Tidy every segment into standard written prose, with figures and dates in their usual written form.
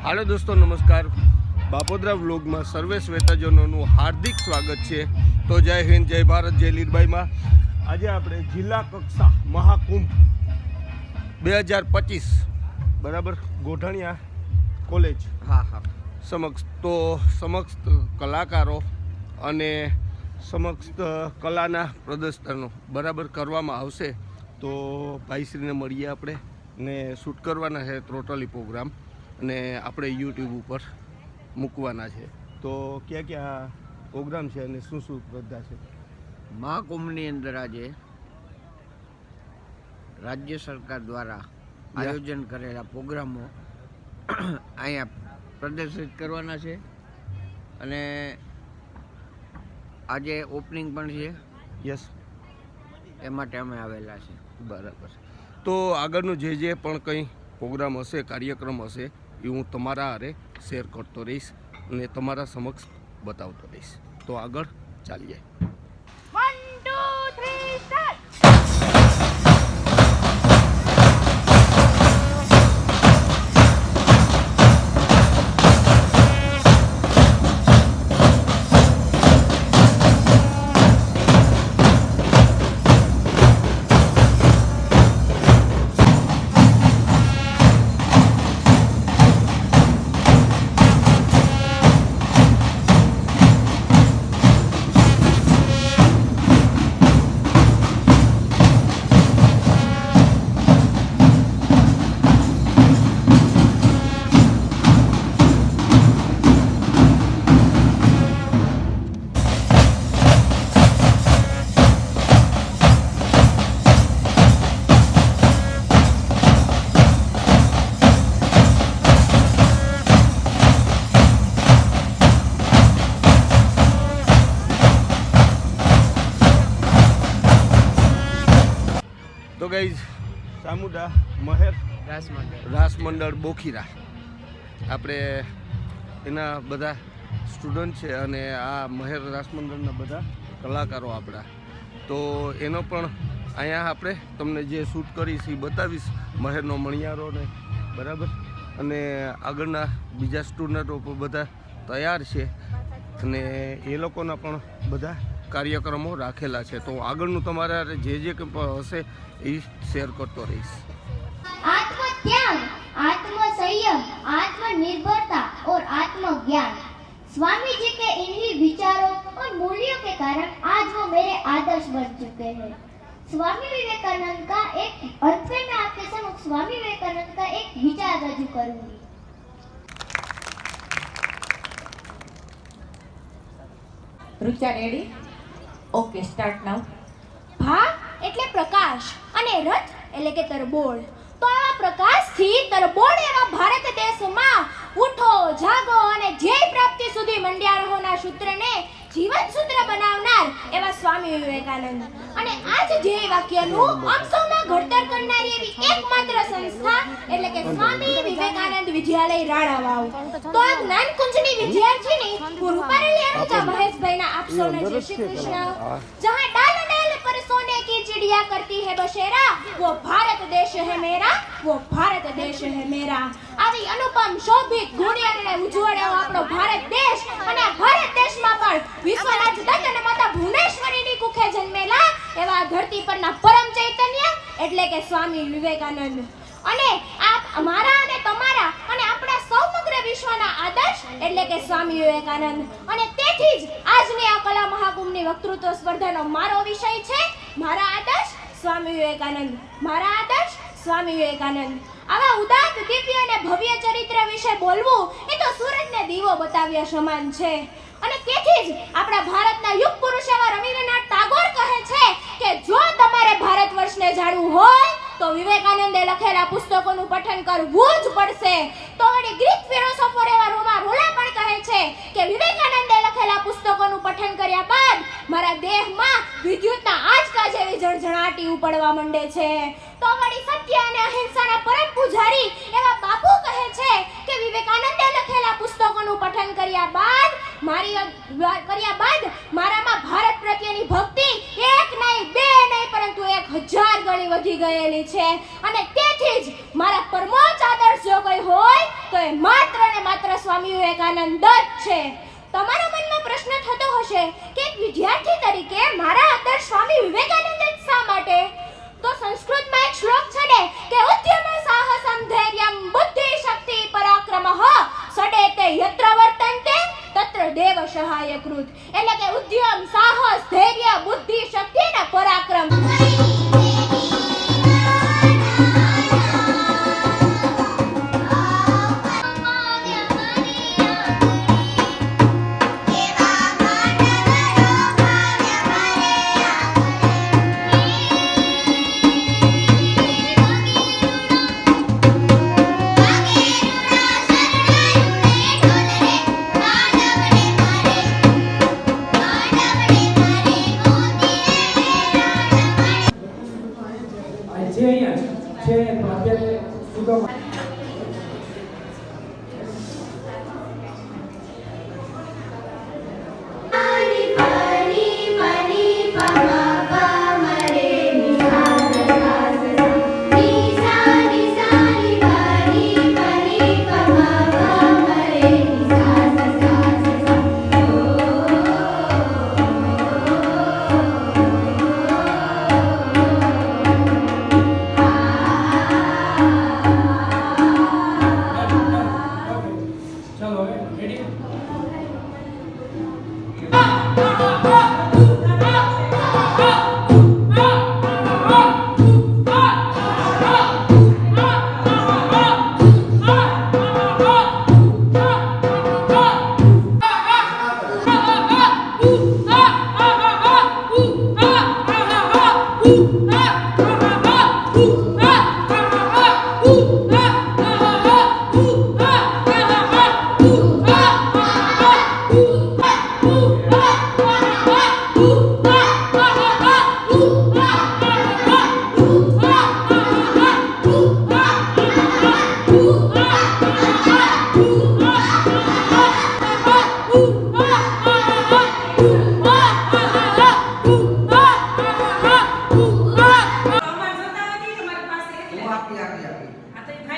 હાલો દોસ્તો, નમસ્કાર. બાપોદરા વ્લોગમાં સર્વે શ્વેતાજનોનું હાર્દિક સ્વાગત છે. તો જય હિન્દ, જય ભારત, જય લીરબાઈમાં. આજે આપણે જિલ્લા કક્ષા મહાકુંભ 2025 બરાબર ગોઢાણીયા કોલેજ સમક્ષ કલાકારો અને સમક્ષ કલાના પ્રદર્શનો બરાબર કરવામાં આવશે. તો ભાઈશ્રીને મળીએ આપણે ને શૂટ કરવાના છે ટોટલી પ્રોગ્રામ અને આપણે યુટ્યુબ ઉપર મૂકવાના છે. તો ક્યાં ક્યાં પ્રોગ્રામ છે અને શું શું સ્પર્ધા છે? મહાકુંભની અંદર આજે રાજ્ય સરકાર દ્વારા આયોજન કરેલા પ્રોગ્રામો અહીંયા પ્રદર્શિત કરવાના છે અને આજે ઓપનિંગ પણ છે. યસ, એ માટે અમે આવેલા છે. બરાબર. તો આગળનું જે પણ કંઈ પ્રોગ્રામ હશે, કાર્યક્રમ હશે, એ હું તમારા હારે શેર કરતો રહીશ અને તમારા સમક્ષ બતાવતો રહીશ. તો આગળ ચાલીએ. 1 2 3 સ્ટાર્ટ. તો ગાઈઝ, સામુદા મહેર રાસ મંડળ બોખીરા, આપણે એના બધા સ્ટુડન્ટ છે અને આ મહેર રાસ મંડળના બધા કલાકારો આપણા. તો એનો પણ અહીંયા આપણે તમને જે શૂટ કરીશ એ બતાવીશ, મહેરનો મણિયારો ને બરાબર. અને આગળના બીજા સ્ટુડન્ટો પણ બધા તૈયાર છે અને એ લોકોના પણ બધા કાર્યક્રમો રાખેલા છે. તો આગળનું તમારા જે હશે એ શેર કરતો રહીશ. आत्मत्याग, आत्मसंयम, आत्मनिर्भरता और आत्मज्ञान स्वामी जी के इन्हीं विचारों और मूल्यों के कारण आज वो मेरे आदर्श बन चुके हैं. स्वामी विवेकानंद का एक अंत में मैं आपके समक्ष स्वामी विवेकानंद का एक विचार रजू करूंगी. રુચા રેડી? ઓકે, સ્ટાર્ટ નાઉ. ભા એટલે પ્રકાશ અને રથ એટલે કે તરબોળ. તો આ પ્રકાશથી તરબોળ એવા ભારત દેશમાં ઉઠો, જાગો અને ધ્યેય પ્રાપ્તિ સુધી મંડ્યા રહોના સૂત્રને જીવન સૂત્ર બનાવનાર એવા સ્વામી વિવેકાનંદ. અને આ જ ધ્યેય વાક્યનું આપ સૌના ઘડતર કરનારી એવી એકમાત્ર સંસ્થા એટલે કે સ્વામી વિવેકાનંદ વિદ્યાલય રાણાવાવ. તો આ જ્ઞાન કુંજની વિદ્યાર્થીની હું રૂપારેલી અનુજા મહેશભાઈના આપ સૌને જય શ્રી કૃષ્ણ. જહાં डाल डाल पर सोने की चिड़िया करती है बसेरा, वो भारत देश है मेरा, वो भारत देश है मेरा. આવી અનુપમ શોભિત ગુણિયર અને ઉજ્જવળ એવો આપણો ભારત દેશ અને આ ભારત દેશમાં પણ વિશ્વના જગત અને માતા ભુવનેશ્વરીની કુખે જન્મેલા એવા ધરતી પરના પરમ ચૈતન્ય એટલે કે સ્વામી વિવેકાનંદ. અને આ અમારા અને તમારા અને આપણા સમગ્ર વિશ્વના આદર્શ એટલે કે સ્વામી વિવેકાનંદ. અને તેથી જ આજની આ કલા મહાકુંભની વક્તૃત્વ સ્પર્ધાનો મારો વિષય છે મારા આદર્શ સ્વામી વિવેકાનંદ. મારા આદર્શ સ્વામી વિવેકાનંદ. આવા ઉદાત્ત, દિવ્ય અને ભવ્ય ચરિત્ર વિશે બોલવું એ તો સૂરજને દીવો બતાવ્યા સમાન છે. અને તેથી જ આપણા ભારતના યુગ પુરુષ એવા રવિન્દ્રનાથ ટાગોર કહે છે કે જો તમારે ભારત વર્ષને જાણવું હોય તો વિવેકાનંદે લખેલા પુસ્તકોનું પઠન કરવું જ પડશે. તો વળી ગ્રીક ફિલોસોફર એવા રોલા પણ કહે છે કે વિવેકાનંદે લખેલા પુસ્તકોનું પઠન કર્યા બાદ મારા દેહમાં વિદ્યુતના આંચકા જેવી જળજળાટી ઉપડવા માંડે છે. તો વળી સત્ય અને અહિંસાના પરમ પૂજારી એવા બાપુ કહે છે કે વિવેકાનંદે લખેલા પુસ્તકોનું પઠન કર્યા બાદ મારામાં ભારત પ્રત્યેની ભક્તિ એક નહીં, બે નહીં, પરંતુ 1000 ગણી વધી ગયેલી છે. અને તેથી જ મારા પરમોચ્ચ આદર્શ જો કોઈ હોય તો એ માત્ર ને સ્વામી વિવેકાનંદ જ છે. તમારા મનમાં પ્રશ્ન થતો હશે કે એક વિદ્યાર્થી તરીકે મારા આદર્શ સ્વામી વિવેકાનંદ જ શા માટે? તો સંસ્કૃતમાં એક શ્લોક છે ને કે ઉદ્યમ સાહસમ ધૈર્યમ બુદ્ધિ શક્તિ પરાક્રમઃ સડેતે યત્ર વર્તન્તે તત્ર દેવ સહાયકૃત. એટલે કે ઉદ્યમ, સાહસ, ધૈર્ય, બુદ્ધિ, શક્તિ અને પરાક્રમ.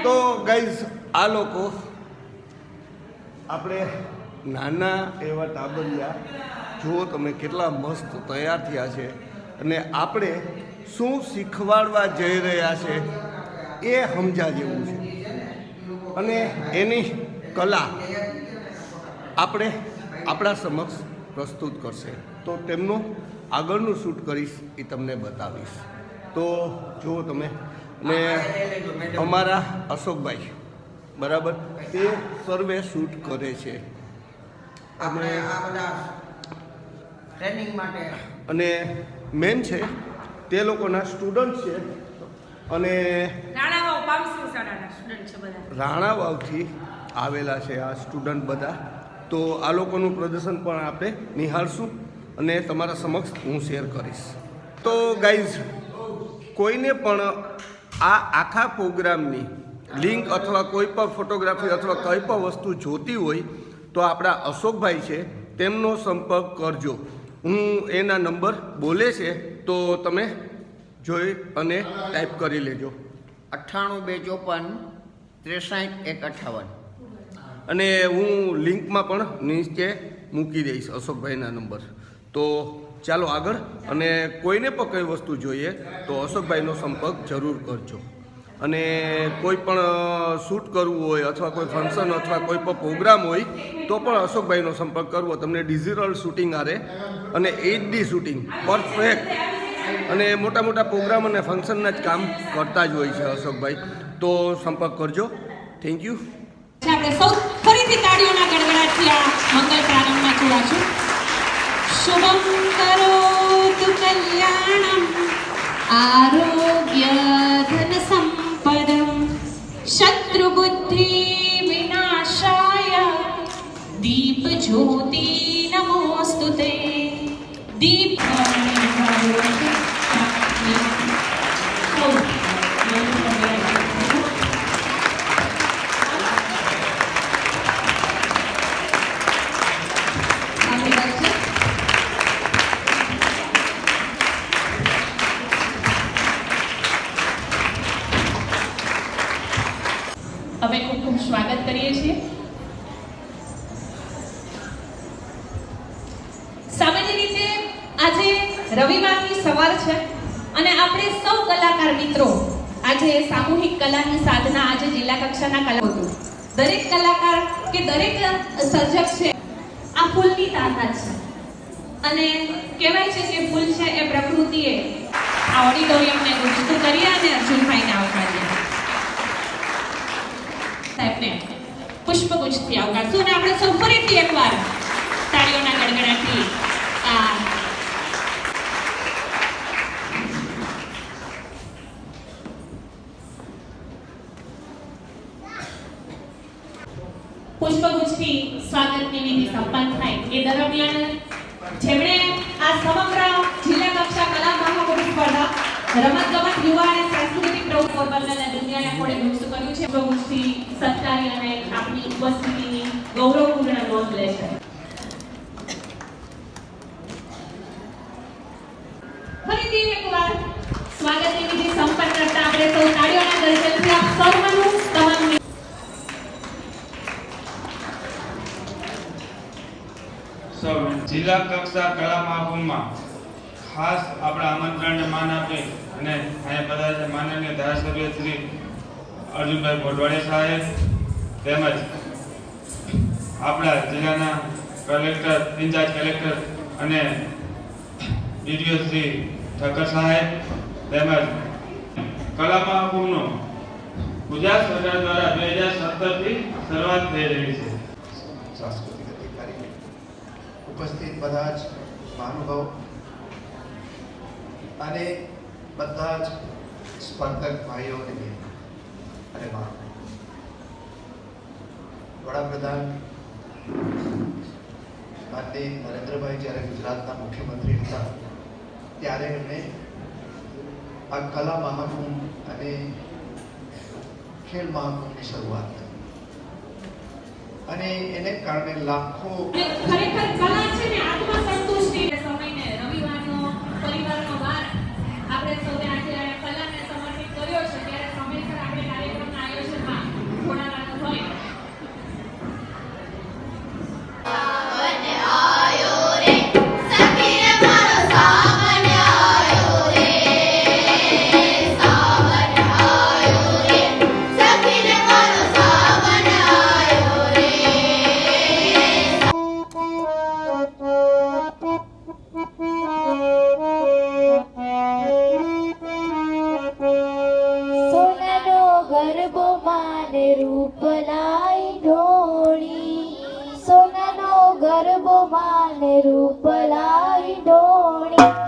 તો ગાઈઝ આ લોકો આપણે નાના એવા ટાબરિયા જુઓ તમે કેટલા મસ્ત તૈયાર થયા છે અને આપણે શું શીખવાડવા જઈ રહ્યા છે એ સમજા જેવું છે અને એની કલા આપણે આપણા સમક્ષ પ્રસ્તુત કરશે. તો તેમનું આગળનું શૂટ કરીશ એ તમને બતાવીશ. તો જુઓ તમે ને અમારા અશોકભાઈ બરાબર તે સર્વે શૂટ કરે છે આપણે આ બધા ટ્રેનિંગ માટે અને મેન છે તે લોકોના સ્ટુડન્ટ છે અને રાણા વાવથી આવેલા છે આ સ્ટુડન્ટ બધા. તો આ લોકોનું પ્રદર્શન પણ આપણે નિહાળશું અને તમારા સમક્ષ હું શેર કરીશ. તો ગાઈઝ કોઈને પણ આ આખા પ્રોગ્રામની લિંક અથવા કોઈ પણ ફોટોગ્રાફી અથવા કંઈ પણ વસ્તુ જોતી હોય તો આપણા અશોકભાઈ છે તેમનો સંપર્ક કરજો. હું એના નંબર બોલે છે તો તમે જોઈ અને ટાઈપ કરી લેજો. 98 અને હું લિંકમાં પણ નીચે મૂકી દઈશ અશોકભાઈના નંબર. તો ચાલો આગળ. અને કોઈને પણ કઈ વસ્તુ જોઈએ તો અશોકભાઈનો સંપર્ક જરૂર કરજો. અને કોઈ પણ શૂટ કરવું હોય અથવા કોઈ ફંક્શન અથવા કોઈ પણ પ્રોગ્રામ હોય તો પણ અશોકભાઈનો સંપર્ક કરવો. તમને ડિજિટલ શૂટિંગ આરે અને HD શૂટિંગ પરફેક્ટ અને મોટા મોટા પ્રોગ્રામ અને ફંક્શનના જ કામ કરતા જ હોય છે અશોકભાઈ. તો સંપર્ક કરજો. Thank you. આપણે સૌ ફરીથી તાળીઓના ગડગડાટથી આ મંગલ પ્રારંભમાં જોડાશું. શુભમ કરોતુ કલ્યાણમ આરોગ્ય ધન સંપદમ શત્રુ બુદ્ધિ વિનાશાય દીપ જ્યોતિ નમોસ્તુતે. દીપ અમે ખૂબ ખૂબ સ્વાગત કરીએ છીએ રવિવારની સવાર છે અને આપણે સૌ કલાકાર મિત્રો આજે સામૂહિક કલાની સાધના આજે જિલ્લા કક્ષાના કલા હતું. દરેક કલાકાર કે દરેક સર્જક છે આ ફૂલની તાકાત છે અને કહેવાય છે કે ફૂલ છે એ પ્રકૃતિએ આ ઓડિટોરિયમને ગુંજતું કરી અને અર્જુનભાઈને આવકાર્યા. સાહેબને પુષ્પગુચ્છથી આવકારશું અને આપણે સૌ ફરીથી એકવાર તાળીઓના ગડગડાટથી આ પુષ્પગુચ્છથી સ્વાગતની વિધિ સંપન્ન થાય એ દરમિયાન જેમણે આ સમગ્ર જિલ્લા કક્ષા કલા મહાકુંભ સ્પર્ધા રમતગમત યુવા અને સાંસ્કૃતિક પ્રવૃત્તિ પોરબંદર અને દુનિયાના ખોળે ગુંજતું કર્યું છે પુષ્પગુચ્છથી સત્કારી અને આપની ઉપસ્થિતિની ગૌરવપૂર્ણ નોંધ લે છે. ફરીથી એકવાર સ્વાગતની વિધિ સંપન્ન કરતા આપણે સૌ તાળીઓના ગરજનથી આપ સર્વનું તમામ જિલ્લા કક્ષા કલા મહાકુંભમાં ખાસ આપણા આમંત્રણને માન આપી અને અહીંયા બધા છે માનનીય ધારાસભ્ય શ્રી અર્જુનભાઈ મોઢવાડિયા સાહેબ તેમજ આપણા જિલ્લાના કલેક્ટર ઇન્ચાર્જ કલેક્ટર અને ડીડીઓ શ્રી ઠક્કર સાહેબ તેમજ કલા મહાકુંભનો ગુજરાત સરકાર દ્વારા 2017થી શરૂઆત થઈ રહી છે. સાંસ્કૃતિક અધિકારી ઉપસ્થિત બધા જ મહાનુભાવો અને બધા જ સ્પર્ધક ભાઈઓ અને બહેનો અને મા વડાપ્રધાન માનનીય નરેન્દ્રભાઈ જ્યારે ગુજરાતના મુખ્યમંત્રી હતા ત્યારે એમણે આ કલા મહાકુંભ અને ખેલ મહાકુંભની શરૂઆત કરી અને એને કારણે લાખો ખરેખર કલા છે ને આત્મસંતુષ્ટિ સમયને રવિવારનો પરિવારનો વાર આપણે સૌએ આજે કલાને સમર્પિત કર્યો છે ત્યારે સમયસર આપણે કાર્યક્રમના આયોજનમાં જોડાવાનું હોય. ગરબો માને રૂપ લાઈ ઢોળી, સોનાનો ગરબો માને રૂપ લાઈ ઢોળી.